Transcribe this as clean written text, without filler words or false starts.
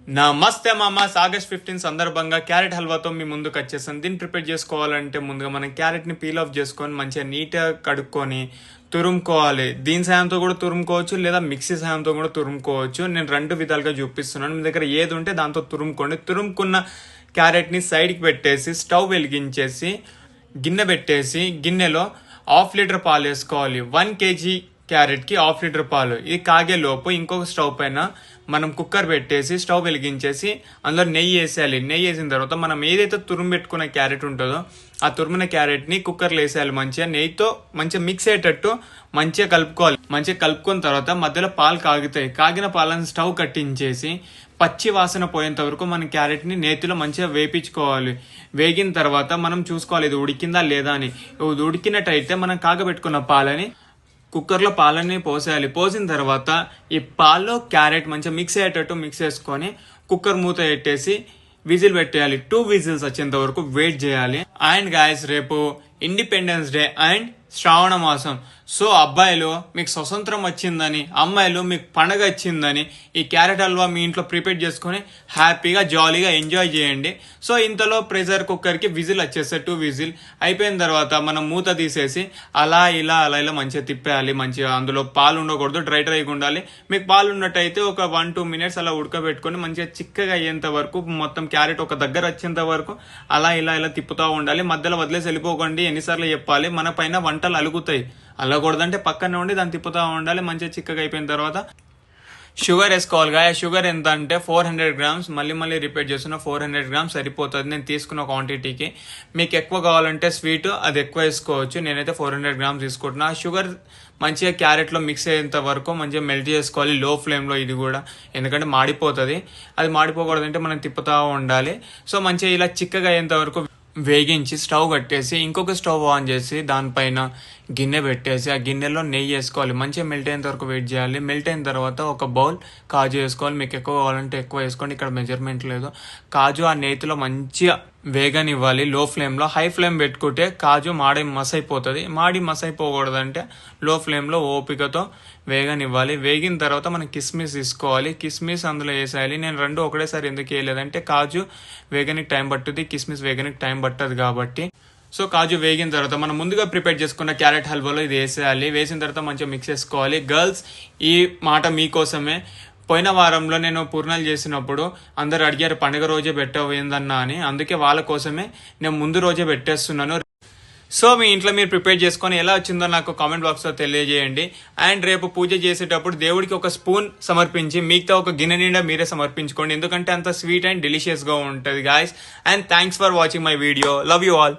నమస్తే మామాస్. ఆగస్ట్ 15 సందర్భంగా క్యారెట్ హల్వాతో మీ ముందుకు వచ్చేసాను. దీన్ని ప్రిపేర్ చేసుకోవాలంటే ముందుగా మనం క్యారెట్ని పీల్ ఆఫ్ చేసుకొని మంచిగా నీట్గా కడుక్కొని తురుముకోవాలి. దీని సాయంతో కూడా తురుముకోవచ్చు, లేదా మిక్సీ సాయంతో కూడా తురుముకోవచ్చు. నేను రెండు విధాలుగా చూపిస్తున్నాను. మీ దగ్గర ఏది ఉంటే దాంతో తురుముకోండి. తురుముకున్న క్యారెట్ని సైడ్కి పెట్టేసి స్టవ్ వెలిగించేసి గిన్నె పెట్టేసి గిన్నెలో 1/2 లీటర్ పాలు వేసుకోవాలి. 1 kg క్యారెట్కి 1/2 లీటర్ పాలు. ఇది కాగే లోపు ఇంకొక స్టవ్ పైన మనం కుక్కర్ పెట్టేసి స్టవ్ వెలిగించేసి అందులో నెయ్యి వేసేయాలి. నెయ్యి వేసిన తర్వాత మనం ఏదైతే తురుము పెట్టుకున్న క్యారెట్ ఉంటుందో ఆ తురిమిన క్యారెట్ని కుక్కర్లో వేసేయాలి. మంచిగా నెయ్యితో మంచిగా మిక్స్ అయ్యేటట్టు మంచిగా కలుపుకోవాలి. మంచిగా కలుపుకున్న తర్వాత మధ్యలో పాలు కాగుతాయి. కాగిన పాలను స్టవ్ కట్టించేసి పచ్చి వాసన పోయేంత వరకు మనం క్యారెట్ని నేతిలో మంచిగా వేపించుకోవాలి. వేగిన తర్వాత మనం చూసుకోవాలి ఇది ఉడికిందా లేదా అని. ఉడికినట్టయితే మనం కాగబెట్టుకున్న పాలని కుక్కర్లో పాలని పోసేయాలి. పోసిన తర్వాత ఈ పాల్లో క్యారెట్ మంచిగా మిక్స్ అయ్యేటట్టు మిక్స్ చేసుకొని కుక్కర్ మూత పెట్టేసి విజిల్ పెట్టేయాలి. 2 విజిల్స్ వచ్చేంత వరకు వెయిట్ చేయాలి. అండ్ గాయస్, రేపు ఇండిపెండెన్స్ డే అండ్ శ్రావణ మాసం. సో అబ్బాయిలు మీకు స్వతంత్రం వచ్చిందని, అమ్మాయిలు మీకు పండగ వచ్చిందని ఈ క్యారెట్ హల్వా మీ ఇంట్లో ప్రిపేర్ చేసుకొని హ్యాపీగా జాలీగా ఎంజాయ్ చేయండి. సో ఇంతలో ప్రెషర్ కుక్కర్కి విజిల్ వచ్చేస్తే 2 విజిల్ అయిపోయిన తర్వాత మనం మూత తీసేసి అలా ఇలా మంచిగా తిప్పేయాలి. మంచిగా అందులో పాలు ఉండకూడదు, డ్రైగా ఉండాలి. మీకు పాలు ఉన్నట్టయితే ఒక 1-2 మినిట్స్ అలా ఉడకబెట్టుకొని మంచిగా చిక్కగా అయ్యేంత వరకు మొత్తం క్యారెట్ ఒక దగ్గర వచ్చేంత వరకు అలా ఇలా తిప్పుతూ ఉండాలి. మధ్యలో వదిలేసి వెళ్ళిపోకండి. ఎన్నిసార్లు చెప్పాలి, మన పైన వంటలు అలుగుతాయి. అలగకూడదంటే పక్కనే ఉండి దాన్ని తిప్పుతూ ఉండాలి. మంచిగా చిక్కగా అయిపోయిన తర్వాత షుగర్ వేసుకోవాలి. షుగర్ ఎంత అంటే 400 grams. మళ్ళీ రిపీట్ చేస్తున్నా, 400 grams సరిపోతుంది నేను తీసుకున్న క్వాంటిటీకి. మీకు ఎక్కువ కావాలంటే స్వీట్ అది ఎక్కువ వేసుకోవచ్చు. నేనైతే 400 grams తీసుకుంటున్నా. షుగర్ మంచిగా క్యారెట్లో మిక్స్ అయ్యేంత వరకు మంచిగా మెల్ట్ చేసుకోవాలి లో ఫ్లేమ్లో. ఇది కూడా ఎందుకంటే మాడిపోతుంది. అది మాడిపోకూడదంటే మనం తిప్పుతూ ఉండాలి. సో మంచిగా ఇలా చిక్కగా అయ్యేంత వరకు వేగించి స్టవ్ కట్టేసి ఇంకొక స్టవ్ ఆన్ చేసి దానిపైన గిన్నె పెట్టేసి ఆ గిన్నెలో నెయ్యి వేసుకోవాలి. మంచిగా మెల్ట్ అయ్యేంత వరకు వెయిట్ చేయాలి. మెల్ట్ అయిన తర్వాత ఒక బౌల్ కాజు వేసుకోవాలి. మీకు ఎక్కువ కావాలంటే ఎక్కువ వేసుకోండి, ఇక్కడ మెజర్మెంట్ లేదు. కాజు ఆ నేతిలో మంచిగా వేగనివ్వాలి లో ఫ్లేమ్లో. హై ఫ్లేమ్ పెట్టుకుంటే కాజు మాడి మసైపోకూడదంటే లో ఫ్లేమ్లో ఓపికతో వేగనివ్వాలి. వేగిన తర్వాత మనం కిస్మిస్ తీసుకోవాలి. కిస్మిస్ అందులో వేసేయాలి. నేను రెండు ఒకటేసారి ఎందుకు వేయలేదంటే కాజు వేగనికి టైం పట్టుద్ది, కిస్మిస్ వేగనికి టైం పట్టదు కాబట్టి. సో కాజు వేగిన తర్వాత మనం ముందుగా ప్రిపేర్ చేసుకున్న క్యారెట్ హల్వాలో ఇది వేసేయాలి. వేసిన తర్వాత మంచిగా మిక్స్ చేసుకోవాలి. గర్ల్స్, ఈ మాట మీకోసమే. పోయిన వారంలో నేను పూర్ణాలు చేసినప్పుడు అందరు అడిగారు పండుగ రోజే పెట్టవు ఏందన్నా అని. అందుకే వాళ్ళ కోసమే నేను ముందు రోజే పెట్టేస్తున్నాను. సో మీ ఇంట్లో మీరు ప్రిపేర్ చేసుకొని ఎలా వచ్చిందో నాకు కామెంట్ బాక్స్లో తెలియజేయండి. అండ్ రేపు పూజ చేసేటప్పుడు దేవుడికి ఒక స్పూన్ సమర్పించి మిగతా ఒక గిన్నె నిండా మీరే సమర్పించుకోండి. ఎందుకంటే అంత స్వీట్ అండ్ డెలిషియస్గా ఉంటుంది guys. And thanks for watching my video. Love you all.